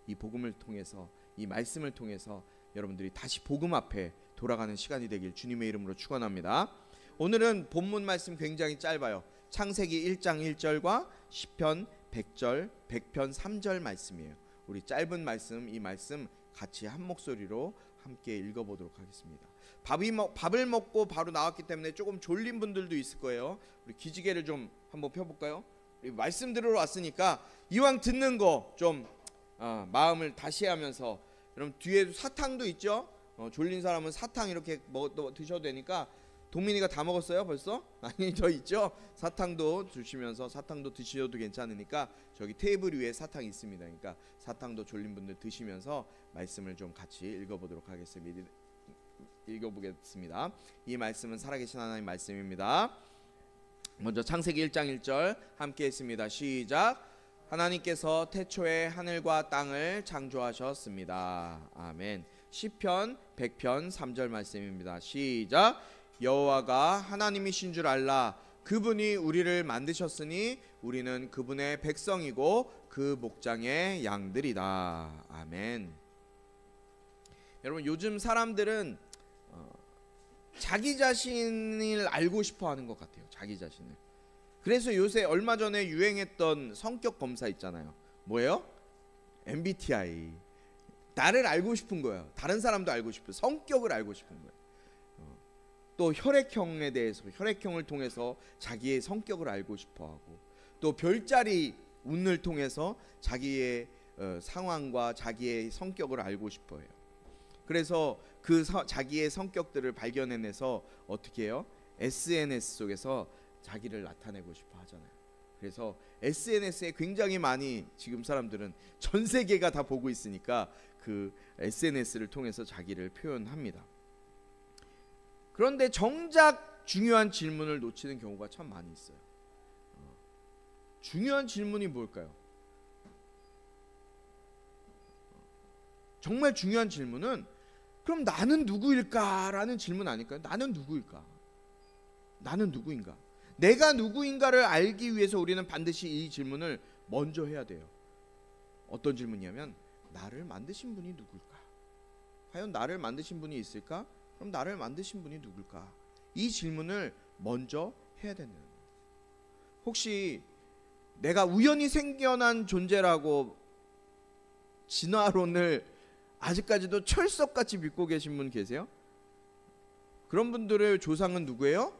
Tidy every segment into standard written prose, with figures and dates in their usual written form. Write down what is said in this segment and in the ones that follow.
이 복음을 통해서, 이 말씀을 통해서 여러분들이 다시 복음 앞에 돌아가는 시간이 되길 주님의 이름으로 축원합니다. 오늘은 본문 말씀 굉장히 짧아요. 창세기 1장 1절과 시편 100편 3절 말씀이에요. 우리 짧은 말씀, 이 말씀 같이 한 목소리로 함께 읽어보도록 하겠습니다. 밥을 먹고 바로 나왔기 때문에 조금 졸린 분들도 있을 거예요. 우리 기지개를 좀 한번 펴볼까요? 우리 말씀 들으러 왔으니까 이왕 듣는 거 좀 마음을 다시 하면서, 여러분 뒤에 사탕도 있죠? 졸린 사람은 사탕 이렇게 드셔도 되니까. 동민이가 다 먹었어요 벌써? 아니, 저 있죠? 사탕도 주시면서 사탕도 드셔도 괜찮으니까 저기 테이블 위에 사탕이 있습니다. 그러니까 사탕도 졸린 분들 드시면서 말씀을 좀 같이 읽어보도록 하겠습니다. 읽어보겠습니다. 이 말씀은 살아계신 하나님 말씀입니다. 먼저 창세기 1장 1절 함께 했습니다. 시작. 하나님께서 태초에 하늘과 땅을 창조하셨습니다. 아멘. 시편 100편 3절 말씀입니다. 시작. 여호와가 하나님이신 줄 알라. 그분이 우리를 만드셨으니 우리는 그분의 백성이고 그 목장의 양들이다. 아멘. 여러분, 요즘 사람들은 자기 자신을 알고 싶어 하는 것 같아요. 자기 자신을. 그래서 요새 얼마 전에 유행했던 성격 검사 있잖아요. 뭐예요? MBTI. 나를 알고 싶은 거예요. 다른 사람도 알고 싶어요. 성격을 알고 싶은 거예요. 또 혈액형에 대해서, 혈액형을 통해서 자기의 성격을 알고 싶어하고, 또 별자리 운을 통해서 자기의 상황과 자기의 성격을 알고 싶어해요. 그래서 자기의 성격들을 발견해내서 어떻게 해요? SNS 속에서 자기를 나타내고 싶어 하잖아요. 그래서 SNS에 굉장히 많이, 지금 사람들은 전 세계가 다 보고 있으니까 그 SNS를 통해서 자기를 표현합니다. 그런데 정작 중요한 질문을 놓치는 경우가 참 많이 있어요. 중요한 질문이 뭘까요? 정말 중요한 질문은 그럼 나는 누구일까라는 질문 아닐까요? 나는 누구일까? 나는 누구인가? 내가 누구인가를 알기 위해서 우리는 반드시 이 질문을 먼저 해야 돼요. 어떤 질문이냐면, 나를 만드신 분이 누굴까? 과연 나를 만드신 분이 있을까? 그럼 나를 만드신 분이 누굴까? 이 질문을 먼저 해야 되는. 혹시 내가 우연히 생겨난 존재라고 진화론을 아직까지도 철석같이 믿고 계신 분 계세요? 그런 분들의 조상은 누구예요?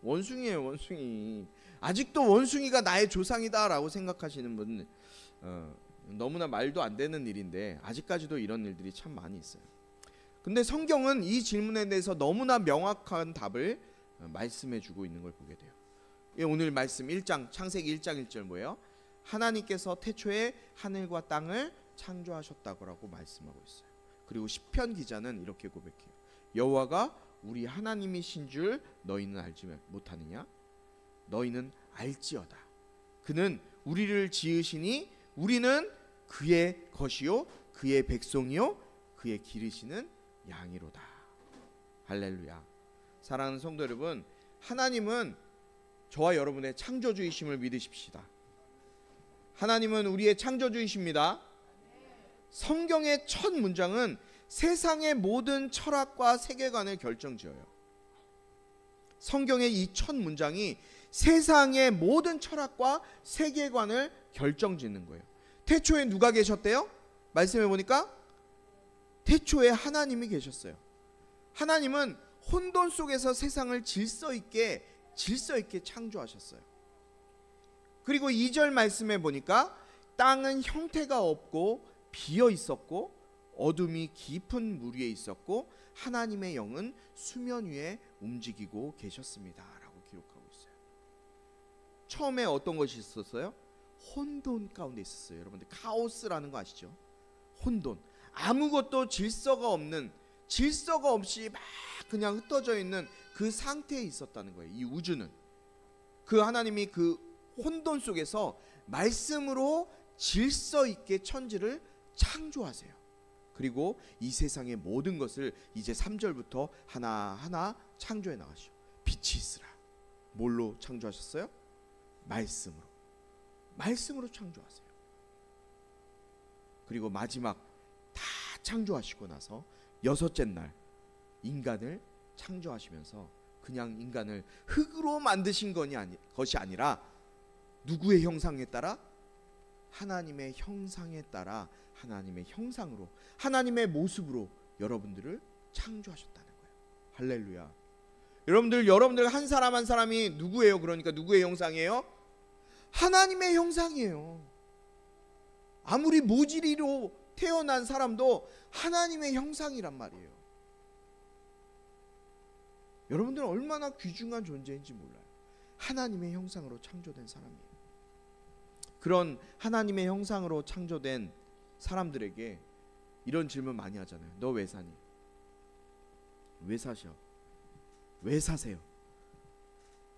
원숭이에요. 원숭이. 아직도 원숭이가 나의 조상이다라고 생각하시는 분, 너무나 말도 안 되는 일인데 아직까지도 이런 일들이 참 많이 있어요. 근데 성경은 이 질문에 대해서 너무나 명확한 답을 말씀해 주고 있는 걸 보게 돼요. 오늘 말씀 1장, 창세기 1장 1절 뭐예요? 하나님께서 태초에 하늘과 땅을 창조하셨다고 말씀하고 있어요. 그리고 시편 기자는 이렇게 고백해요. 여호와가 우리 하나님이신 줄 너희는 알지 못하느냐? 너희는 알지어다. 그는 우리를 지으시니 우리는 그의 것이요 그의 백성이요 그의 기르시는 양이로다. 할렐루야. 사랑하는 성도 여러분, 하나님은 저와 여러분의 창조주이심을 믿으십시다. 하나님은 우리의 창조주이십니다. 성경의 첫 문장은 세상의 모든 철학과 세계관을 결정지어요. 성경의 이 첫 문장이 세상의 모든 철학과 세계관을 결정짓는 거예요. 태초에 누가 계셨대요? 말씀해 보니까 태초에 하나님이 계셨어요. 하나님은 혼돈 속에서 세상을 질서 있게 창조하셨어요. 그리고 2절 말씀해 보니까 땅은 형태가 없고 비어 있었고 어둠이 깊은 물 위에 있었고 하나님의 영은 수면 위에 움직이고 계셨습니다 라고 기록하고 있어요. 처음에 어떤 것이 있었어요? 혼돈 가운데 있었어요. 여러분들 카오스라는 거 아시죠? 혼돈. 아무것도 질서가 없이 막 그냥 흩어져 있는 그 상태에 있었다는 거예요. 이 우주는. 그 하나님이 그 혼돈 속에서 말씀으로 질서 있게 천지를 창조하세요. 그리고 이 세상의 모든 것을 이제 3절부터 하나하나 창조해 나가시오. 빛이 있으라. 뭘로 창조하셨어요? 말씀으로 창조하세요. 그리고 마지막 다 창조하시고 나서 여섯째 날 인간을 창조하시면서 그냥 인간을 흙으로 만드신 것이 아니라 누구의 형상에 따라? 하나님의 형상에 따라 하나님의 형상으로 하나님의 모습으로 여러분들을 창조하셨다는 거예요. 할렐루야. 여러분들 한 사람 한 사람이 누구예요? 그러니까 누구의 형상이에요? 하나님의 형상이에요. 아무리 모질이로 태어난 사람도 하나님의 형상이란 말이에요. 여러분들은 얼마나 귀중한 존재인지 몰라요. 하나님의 형상으로 창조된 사람이에요. 그런 하나님의 형상으로 창조된 사람들에게 이런 질문 많이 하잖아요. 너 왜 사니? 왜 사셔? 왜 사세요?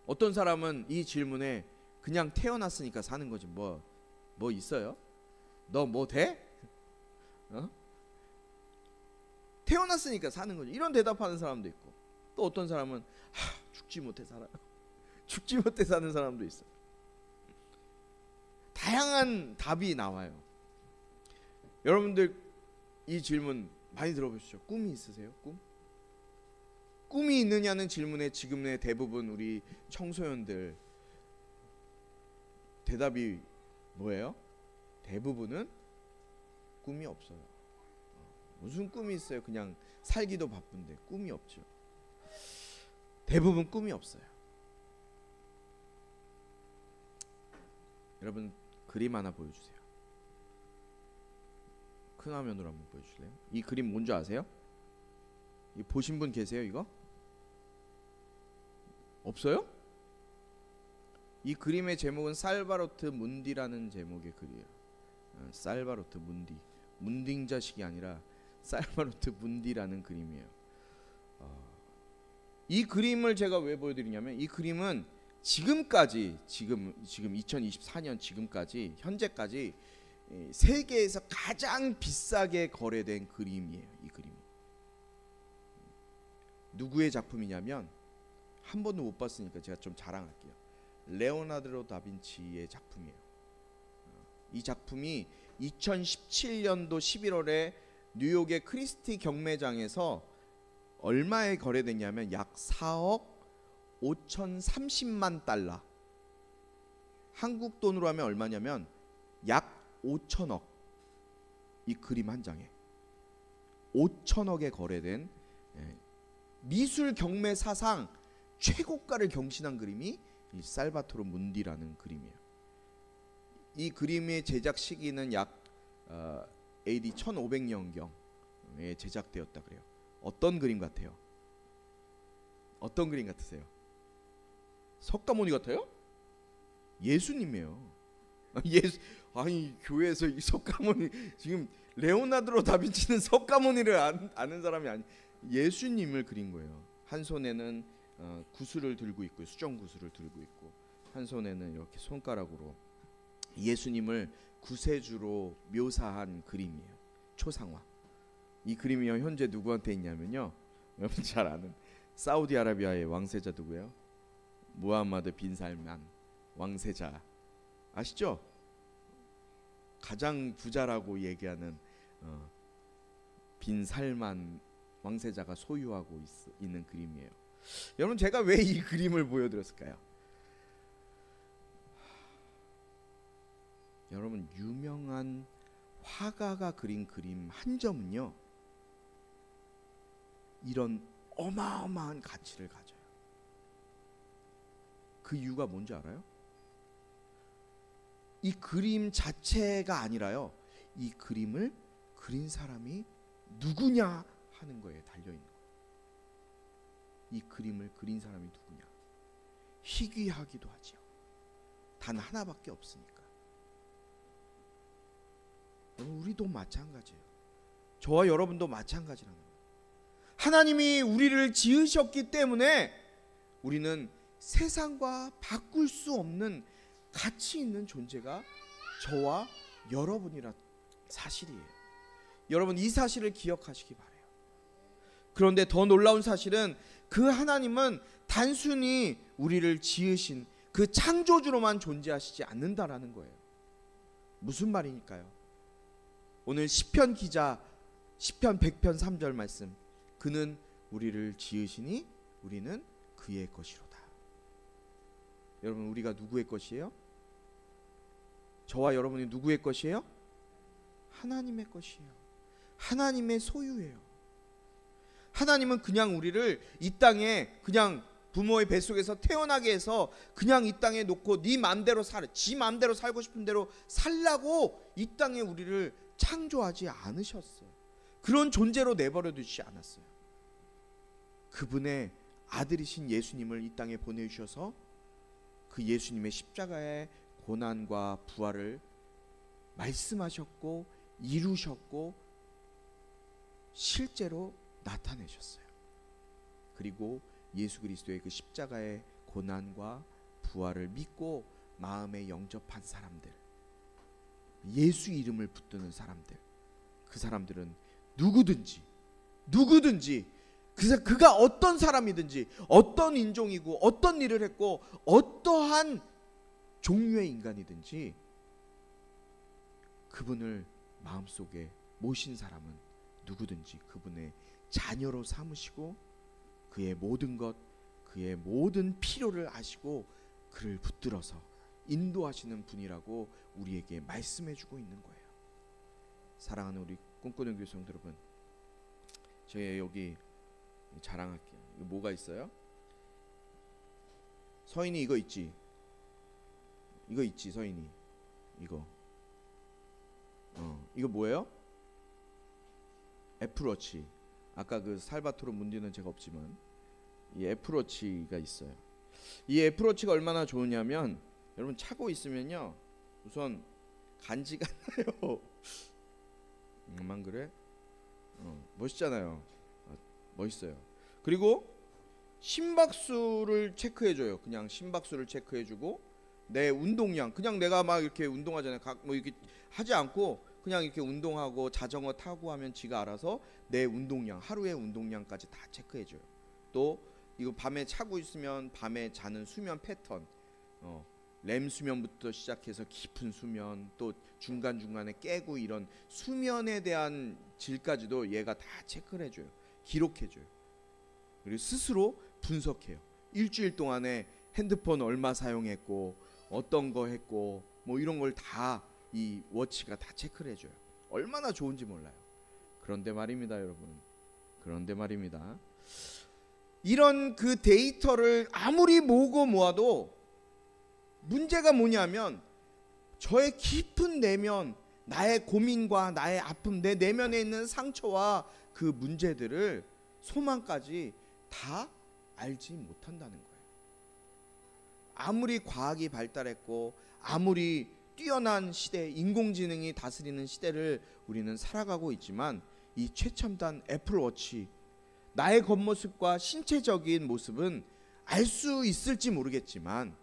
어떤 사람은 이 질문에 그냥 태어났으니까 사는 거지. 뭐 있어요? 너 뭐 돼? 태어났으니까 사는 거지. 이런 대답하는 사람도 있고, 또 어떤 사람은 죽지 못해 살아요. 죽지 못해 사는 사람도 있어요. 다양한 답이 나와요. 여러분들 이 질문 많이 들어보시죠? 꿈이 있으세요? 꿈이 있느냐는 질문에 지금의 대부분 우리 청소년들 대답이 뭐예요? 대부분은 꿈이 없어요. 무슨 꿈이 있어요? 그냥 살기도 바쁜데 꿈이 없죠. 대부분 꿈이 없어요. 여러분 그림 하나 보여주세요. 큰 화면으로 한번 보여주실래요? 이 그림 뭔지 아세요? 이 보신 분 계세요? 이거? 없어요? 이 그림의 제목은 살바로트 문디라는 제목의 글이에요. 살바로트 문디, 문딩자식이 아니라 살바로트 문디라는 그림이에요. 이 그림을 제가 왜 보여드리냐면 이 그림은 지금까지 지금 2024년 지금까지 현재까지 세계에서 가장 비싸게 거래된 그림이에요. 이 그림이 누구의 작품이냐면 한 번도 못 봤으니까 제가 좀 자랑할게요. 레오나르도 다빈치의 작품이에요. 이 작품이 2017년도 11월에 뉴욕의 크리스티 경매장에서 얼마에 거래됐냐면 약 4억 5,030만 달러. 한국 돈으로 하면 얼마냐면 약 5천억. 이 그림 한 장에 5천억에 거래된 미술 경매 사상 최고가를 경신한 그림이 이 살바토르 문디라는 그림이에요. 이 그림의 제작 시기는 약 AD 1500년경에 제작되었다 그래요. 어떤 그림 같아요? 어떤 그림 같으세요? 석가모니 같아요? 예수님이에요. 아니 교회에서 이 석가모니 지금 레오나르도 다빈치는 석가모니를 아는 사람이 아니 예수님을 그린 거예요. 한 손에는 구슬을 들고 있고 수정 구슬을 들고 있고 한 손에는 이렇게 손가락으로 예수님을 구세주로 묘사한 그림이에요. 초상화. 이 그림이 현재 누구한테 있냐면요. 여러분 잘 아는 사우디아라비아의 왕세자 누구예요? 무함마드 빈 살만 왕세자 아시죠? 가장 부자라고 얘기하는 빈 살만 왕세자가 소유하고 있는 그림이에요. 여러분 제가 왜 이 그림을 보여드렸을까요? 여러분 유명한 화가가 그린 그림 한 점은요 이런 어마어마한 가치를 가져요. 그 이유가 뭔지 알아요? 이 그림 자체가 아니라요 이 그림을 그린 사람이 누구냐 하는 거에 달려있는 거예요. 이 그림을 그린 사람이 누구냐. 희귀하기도 하죠. 단 하나밖에 없으니까. 우리도 마찬가지예요. 저와 여러분도 마찬가지라는 거예요. 하나님이 우리를 지으셨기 때문에 우리는 세상과 바꿀 수 없는 가치 있는 존재가 저와 여러분이라 사실이에요. 여러분 이 사실을 기억하시기 바라요. 그런데 더 놀라운 사실은 그 하나님은 단순히 우리를 지으신 그 창조주로만 존재하시지 않는다라는 거예요. 무슨 말이니까요? 오늘 시편 기자 시편 100편 3절 말씀, 그는 우리를 지으시니 우리는 그의 것이로다. 여러분, 우리가 누구의 것이에요? 저와 여러분이 누구의 것이에요? 하나님의 것이에요. 하나님의 소유예요. 하나님은 그냥 우리를 이 땅에 그냥 부모의 뱃속에서 태어나게 해서 그냥 이 땅에 놓고 네 맘대로 살아, 지 맘대로 살고 싶은 대로 살라고 이 땅에 우리를 창조하지 않으셨어요. 그런 존재로 내버려 두지 않았어요. 그분의 아들이신 예수님을 이 땅에 보내주셔서 그 예수님의 십자가의 고난과 부활을 말씀하셨고 이루셨고 실제로 나타내셨어요. 그리고 예수 그리스도의 그 십자가의 고난과 부활을 믿고 마음에 영접한 사람들, 예수 이름을 붙드는 사람들, 그 사람들은 누구든지 그가 어떤 사람이든지 어떤 인종이고 어떤 일을 했고 어떠한 종류의 인간이든지 그분을 마음속에 모신 사람은 누구든지 그분의 자녀로 삼으시고 그의 모든 것, 그의 모든 필요를 아시고 그를 붙들어서 인도하시는 분이라고 우리에게 말씀해주고 있는 거예요. 사랑하는 우리 꿈꾸는 교회 성도 여러분, 저희 여기 자랑할게요. 이거 뭐가 있어요? 서인이 이거 있지? 이거 있지, 서인이. 이거. 이거 뭐예요? 애플워치. 아까 그 살바토르 문디는 제가 없지만 이 애플워치가 있어요. 이 애플워치가 얼마나 좋으냐면 여러분 차고 있으면요 우선 간지가 나요. 안 그래? 멋있잖아요. 멋있어요. 그리고 심박수를 체크해줘요. 그냥 심박수를 체크해주고 내 운동량, 그냥 내가 막 이렇게 운동하잖아요. 뭐 이렇게 하지 않고 그냥 이렇게 운동하고 자전거 타고 하면 지가 알아서 내 운동량, 하루의 운동량까지 다 체크해줘요. 또 이거 밤에 자고 있으면 밤에 자는 수면 패턴, 렘 수면부터 시작해서 깊은 수면, 또 중간중간에 깨고 이런 수면에 대한 질까지도 얘가 다 체크를 해줘요. 기록해줘요. 그리고 스스로 분석해요. 일주일 동안에 핸드폰 얼마 사용했고 어떤 거 했고 뭐 이런 걸 다 이 워치가 다 체크를 해줘요. 얼마나 좋은지 몰라요. 그런데 말입니다, 여러분. 그런데 말입니다. 이런 그 데이터를 아무리 모으고 모아도 문제가 뭐냐면 저의 깊은 내면, 나의 고민과 나의 아픔, 내 내면에 있는 상처와 그 문제들을, 소망까지 다 알지 못한다는 거예요. 아무리 과학이 발달했고 아무리 뛰어난 시대, 인공지능이 다스리는 시대를 우리는 살아가고 있지만 이 최첨단 애플워치, 나의 겉모습과 신체적인 모습은 알 수 있을지 모르겠지만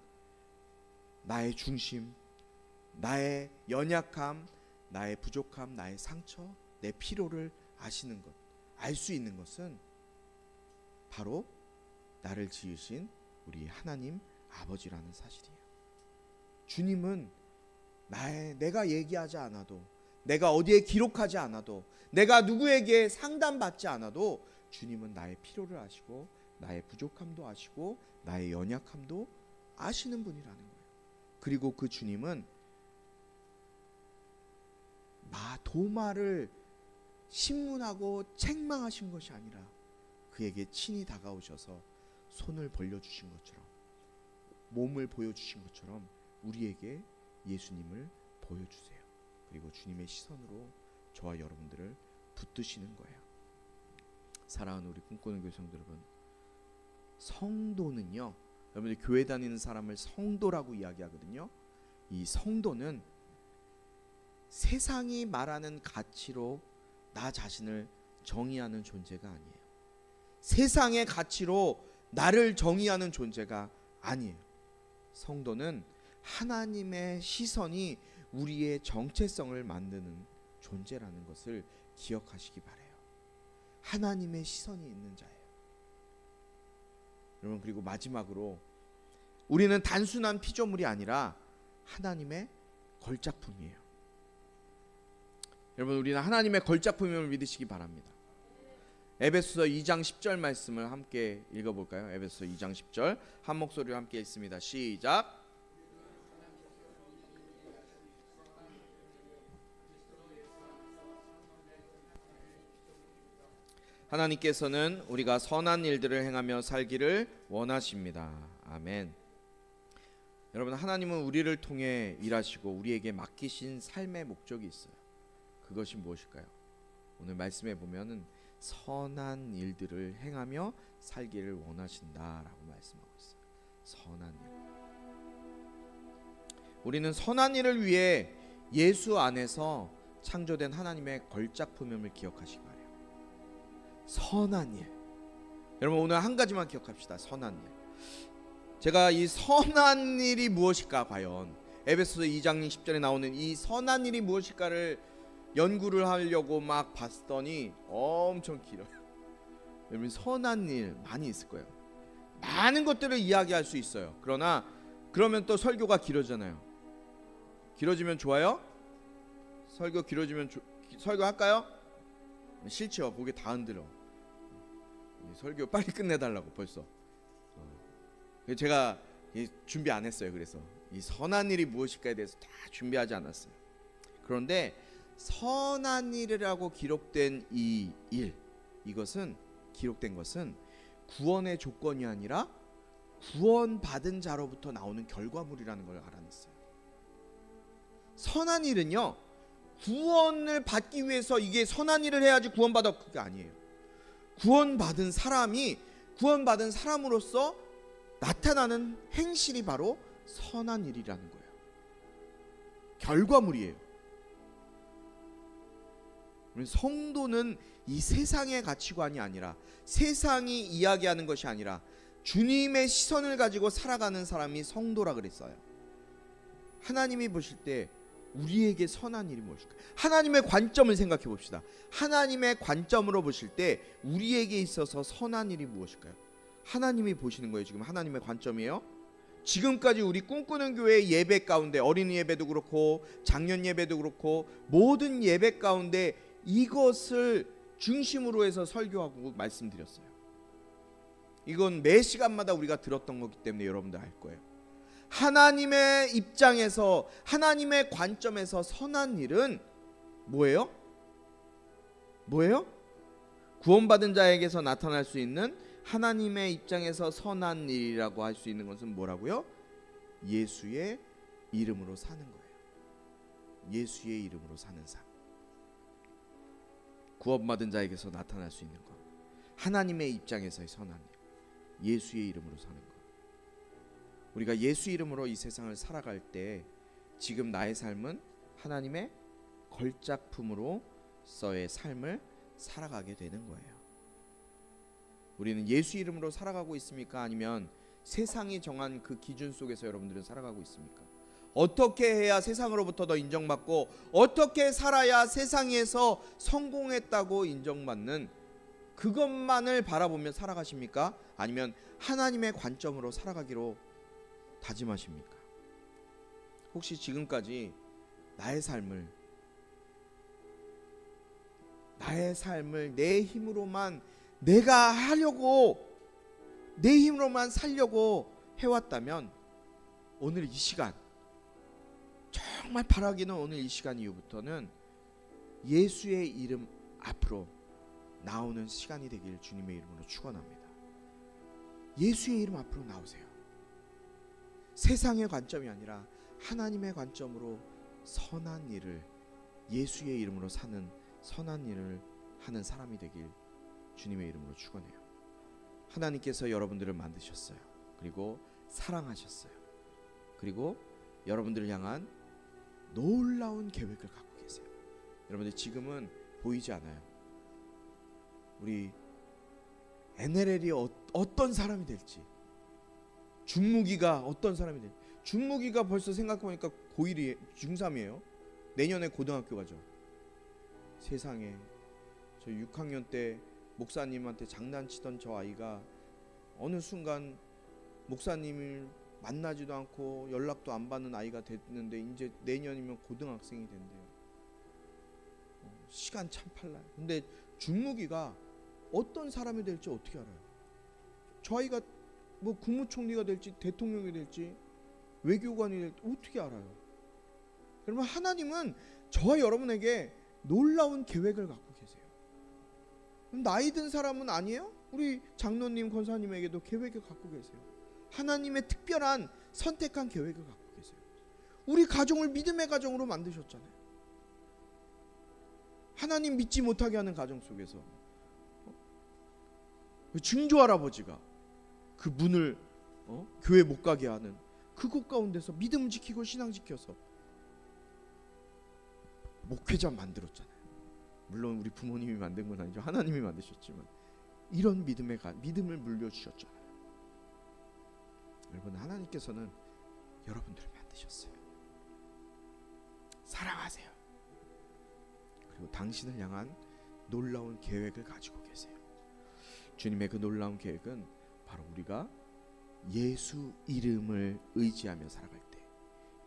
나의 중심, 나의 연약함, 나의 부족함, 나의 상처, 내 필요를 아시는 것, 알 수 있는 것은 바로 나를 지으신 우리 하나님 아버지라는 사실이에요. 주님은 내가 얘기하지 않아도, 내가 어디에 기록하지 않아도, 내가 누구에게 상담받지 않아도 주님은 나의 필요를 아시고 나의 부족함도 아시고 나의 연약함도 아시는 분이라는 거예요. 그리고 그 주님은 도마를 신문하고 책망하신 것이 아니라 그에게 친히 다가오셔서 손을 벌려주신 것처럼, 몸을 보여주신 것처럼 우리에게 예수님을 보여주세요. 그리고 주님의 시선으로 저와 여러분들을 붙드시는 거예요. 사랑하는 우리 꿈꾸는 교회 성도 여러분, 성도는요, 여러분들 교회 다니는 사람을 성도라고 이야기하거든요. 이 성도는 세상이 말하는 가치로 나 자신을 정의하는 존재가 아니에요. 세상의 가치로 나를 정의하는 존재가 아니에요. 성도는 하나님의 시선이 우리의 정체성을 만드는 존재라는 것을 기억하시기 바라요. 하나님의 시선이 있는 자예요. 여러분, 그리고 마지막으로 우리는 단순한 피조물이 아니라 하나님의 걸작품이에요. 여러분, 우리는 하나님의 걸작품임을 믿으시기 바랍니다. 에베소서 2장 10절 말씀을 함께 읽어볼까요? 에베소서 2장 10절 한 목소리로 함께 읽습니다. 시작. 하나님께서는 우리가 선한 일들을 행하며 살기를 원하십니다. 아멘. 여러분, 하나님은 우리를 통해 일하시고 우리에게 맡기신 삶의 목적이 있어요. 그것이 무엇일까요? 오늘 말씀에 보면은 선한 일들을 행하며 살기를 원하신다라고 말씀하고 있어요. 선한 일. 우리는 선한 일을 위해 예수 안에서 창조된 하나님의 걸작품임을 기억하시기 바랍니다. 선한 일. 여러분, 오늘 한 가지만 기억합시다. 선한 일. 제가 이 선한 일이 무엇일까, 과연 에베소서 2장 10절에 나오는 이 선한 일이 무엇일까를 연구를 하려고 막 봤더니 엄청 길어요. 여러분, 선한 일 많이 있을 거예요. 많은 것들을 이야기할 수 있어요. 그러면 또 설교가 길어지잖아요. 길어지면 좋아요? 설교 길어지면 설교할까요? 싫죠. 고개 다 흔들어. 설교 빨리 끝내달라고 벌써. 제가 준비 안 했어요. 그래서 이 선한 일이 무엇일까에 대해서 다 준비하지 않았어요. 그런데 선한 일이라고 기록된 이 일, 이것은 기록된 것은 구원의 조건이 아니라 구원받은 자로부터 나오는 결과물이라는 걸 알아냈어요. 선한 일은요, 구원을 받기 위해서 이게 선한 일을 해야지 구원받아, 그게 아니에요. 구원받은 사람으로서 나타나는 행실이 바로 선한 일이라는 거예요. 결과물이에요. 성도는 이 세상의 가치관이 아니라, 세상이 이야기하는 것이 아니라 주님의 시선을 가지고 살아가는 사람이 성도라 그랬어요. 하나님이 보실 때 우리에게 선한 일이 무엇일까요? 하나님의 관점을 생각해 봅시다. 하나님의 관점으로 보실 때 우리에게 있어서 선한 일이 무엇일까요? 하나님이 보시는 거예요. 지금 하나님의 관점이에요. 지금까지 우리 꿈꾸는 교회 예배 가운데, 어린이 예배도 그렇고 작년 예배도 그렇고 모든 예배 가운데 이것을 중심으로 해서 설교하고 말씀드렸어요. 이건 매 시간마다 우리가 들었던 거기 때문에 여러분들 알 거예요. 하나님의 입장에서, 하나님의 관점에서 선한 일은 뭐예요? 구원받은 자에게서 나타날 수 있는 하나님의 입장에서 선한 일이라고 할 수 있는 것은 뭐라고요? 예수의 이름으로 사는 거예요. 예수의 이름으로 사는 삶. 구원받은 자에게서 나타날 수 있는 것, 하나님의 입장에서의 선한 일, 예수의 이름으로 사는 것. 우리가 예수 이름으로 이 세상을 살아갈 때 지금 나의 삶은 하나님의 걸작품으로서의 삶을 살아가게 되는 거예요. 우리는 예수 이름으로 살아가고 있습니까? 아니면 세상이 정한 그 기준 속에서 여러분들은 살아가고 있습니까? 어떻게 해야 세상으로부터 더 인정받고, 어떻게 살아야 세상에서 성공했다고 인정받는 그것만을 바라보며 살아가십니까? 아니면 하나님의 관점으로 살아가기로 다짐하십니까? 혹시 지금까지 나의 삶을 내 힘으로만, 내가 하려고, 내 힘으로만 살려고 해왔다면 오늘 이 시간, 정말 바라기는 오늘 이 시간 이후부터는 예수의 이름 앞으로 나오는 시간이 되길 주님의 이름으로 축원합니다. 예수의 이름 앞으로 나오세요. 세상의 관점이 아니라 하나님의 관점으로 선한 일을, 예수의 이름으로 사는 선한 일을 하는 사람이 되길 주님의 이름으로 축원해요. 하나님께서 여러분들을 만드셨어요. 그리고 사랑하셨어요. 그리고 여러분들을 향한 놀라운 계획을 갖고 계세요. 여러분들 지금은 보이지 않아요. 우리 NLL이 어떤 사람이 될지, 준무기가 어떤 사람이 될지. 준무기가 벌써 생각해보니까 고1이 중3이에요. 내년에 고등학교 가죠. 세상에, 저 6학년 때 목사님한테 장난치던 저 아이가 어느 순간 목사님을 만나지도 않고 연락도 안 받는 아이가 됐는데 이제 내년이면 고등학생이 된대요. 시간 참 빨라요. 근데 중무기가 어떤 사람이 될지 어떻게 알아요? 저 아이가 뭐 국무총리가 될지 대통령이 될지 외교관이 될지 어떻게 알아요? 여러분, 하나님은 저와 여러분에게 놀라운 계획을 갖고 계세요. 나이 든 사람은 아니에요? 우리 장로님, 권사님에게도 계획을 갖고 계세요. 하나님의 특별한 선택한 계획을 갖고 계세요. 우리 가정을 믿음의 가정으로 만드셨잖아요. 하나님 믿지 못하게 하는 가정 속에서 증조 할아버지가 그 문을 교회 못 가게 하는 그곳 가운데서 믿음 지키고 신앙 지켜서 목회자 만들었잖아요. 물론 우리 부모님이 만든 건 아니죠. 하나님이 만드셨지만 이런 믿음을 물려주셨잖아요. 여러분, 하나님께서는 여러분들을 만드셨어요. 사랑하세요. 그리고 당신을 향한 놀라운 계획을 가지고 계세요. 주님의 그 놀라운 계획은 바로 우리가 예수 이름을 의지하며 살아갈 때,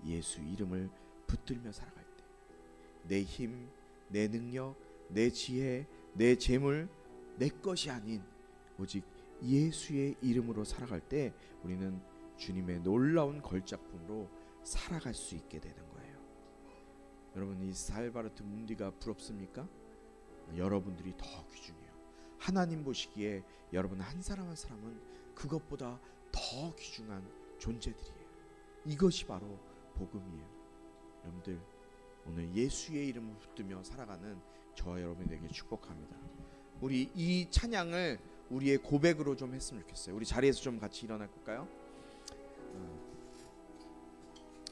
예수 이름을 붙들며 살아갈 때, 내 힘, 내 능력, 내 지혜, 내 재물, 내 것이 아닌 오직 예수의 이름으로 살아갈 때 우리는 주님의 놀라운 걸작품으로 살아갈 수 있게 되는 거예요. 여러분, 이 살바르트 문디가 부럽습니까? 여러분들이 더 귀중해요. 하나님 보시기에 여러분 한 사람 한 사람은 그것보다 더 귀중한 존재들이에요. 이것이 바로 복음이에요. 여러분들, 오늘 예수의 이름을 붙들며 살아가는 저와 여러분에게 축복합니다. 우리 이 찬양을 우리의 고백으로 좀 했으면 좋겠어요. 우리 자리에서 좀 같이 일어날 걸까요?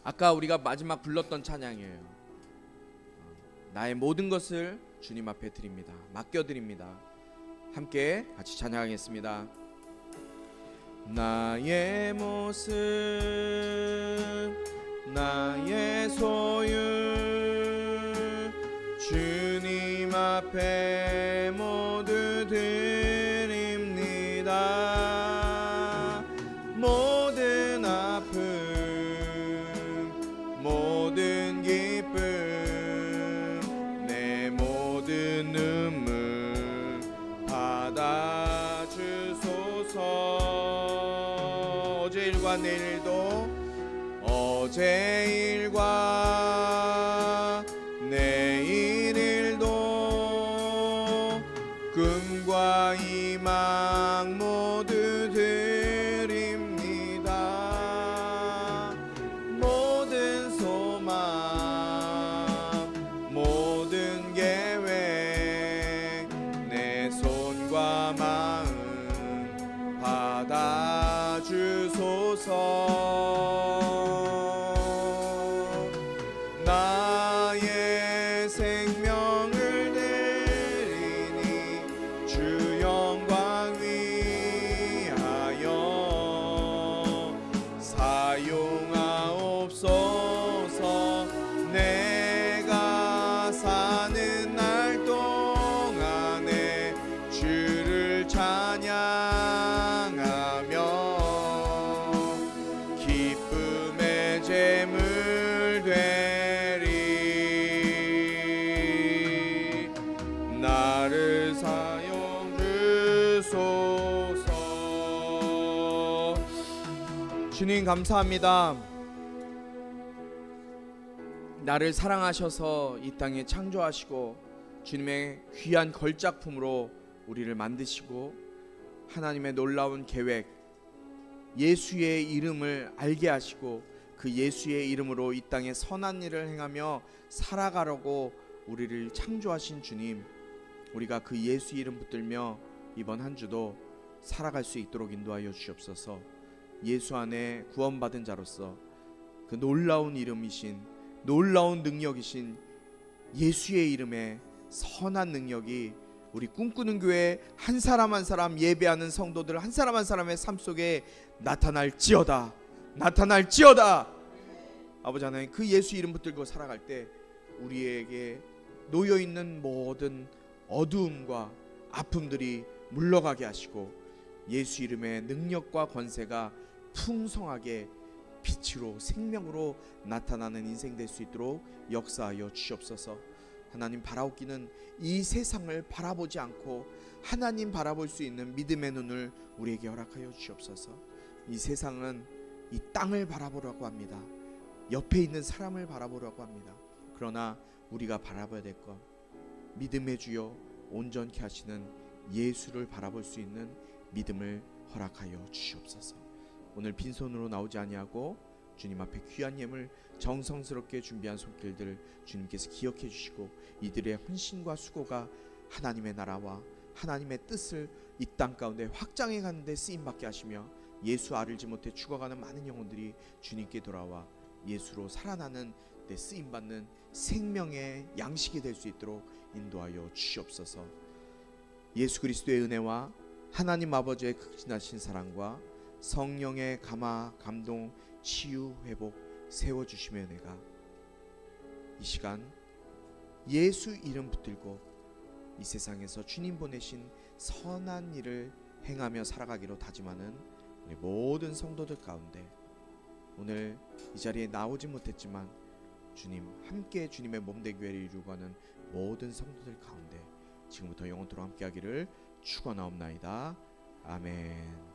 아까 우리가 마지막 불렀던 찬양이에요. 나의 모든 것을 주님 앞에 드립니다. 맡겨드립니다. 함께 같이 찬양하겠습니다. 나의 모습, 나의 소유, 주님 앞에 모두 드립니다. 모든 아픔, 모든 기쁨, 내 모든 눈물 받아주소서. 어제 일과 내일도, 어제 일과 내일 일도, 꿈과 희망 모두 드립니다. 모든 소망, 모든 계획, 내 손과 마음 받아주소서. 나의 생명을 드리니 주 영광 위하여 사용하옵소서. 내가 사는 날 동안에 주를 찬양하며 기쁨의 제물 되리. 나를 사용 주소서. 주님 감사합니다. 나를 사랑하셔서 이 땅에 창조하시고 주님의 귀한 걸작품으로 우리를 만드시고 하나님의 놀라운 계획, 예수의 이름을 알게 하시고 그 예수의 이름으로 이 땅에 선한 일을 행하며 살아가려고 우리를 창조하신 주님, 우리가 그 예수 이름 붙들며 이번 한 주도 살아갈 수 있도록 인도하여 주옵소서. 예수 안에 구원받은 자로서 그 놀라운 이름이신, 놀라운 능력이신 예수의 이름에 선한 능력이 우리 꿈꾸는 교회 한 사람 한 사람, 예배하는 성도들 한 사람 한 사람의 삶 속에 나타날지어다. 나타날지어다. 아버지 하나님, 그 예수 이름 붙들고 살아갈 때 우리에게 놓여있는 모든 어두움과 아픔들이 물러가게 하시고 예수 이름의 능력과 권세가 풍성하게 빛으로 생명으로 나타나는 인생 될 수 있도록 역사하여 주시옵소서. 하나님 바라옵기는 이 세상을 바라보지 않고 하나님 바라볼 수 있는 믿음의 눈을 우리에게 허락하여 주시옵소서. 이 세상은 이 땅을 바라보라고 합니다. 옆에 있는 사람을 바라보라고 합니다. 그러나 우리가 바라봐야 될 것, 믿음의 주여 온전케 하시는 예수를 바라볼 수 있는 믿음을 허락하여 주시옵소서. 오늘 빈손으로 나오지 아니하고 주님 앞에 귀한 예물 정성스럽게 준비한 손길들 주님께서 기억해 주시고 이들의 헌신과 수고가 하나님의 나라와 하나님의 뜻을 이 땅 가운데 확장해 가는 데 쓰임받게 하시며 예수 알지 못해 죽어가는 많은 영혼들이 주님께 돌아와 예수로 살아나는 데 쓰임받는 생명의 양식이 될 수 있도록 인도하여 주시옵소서. 예수 그리스도의 은혜와 하나님 아버지의 극진하신 사랑과 성령의 감화, 감동, 치유, 회복 세워주심의 은혜가 이 시간 예수 이름 붙들고 이 세상에서 주님 보내신 선한 일을 행하며 살아가기로 다짐하는 우리 모든 성도들 가운데 오늘 이 자리에 나오지 못했지만 주님 함께 주님의 몸된 교회를 이루고 가는 모든 성도들 가운데 지금부터 영원토록 함께하기를 축원하옵나이다. 아멘.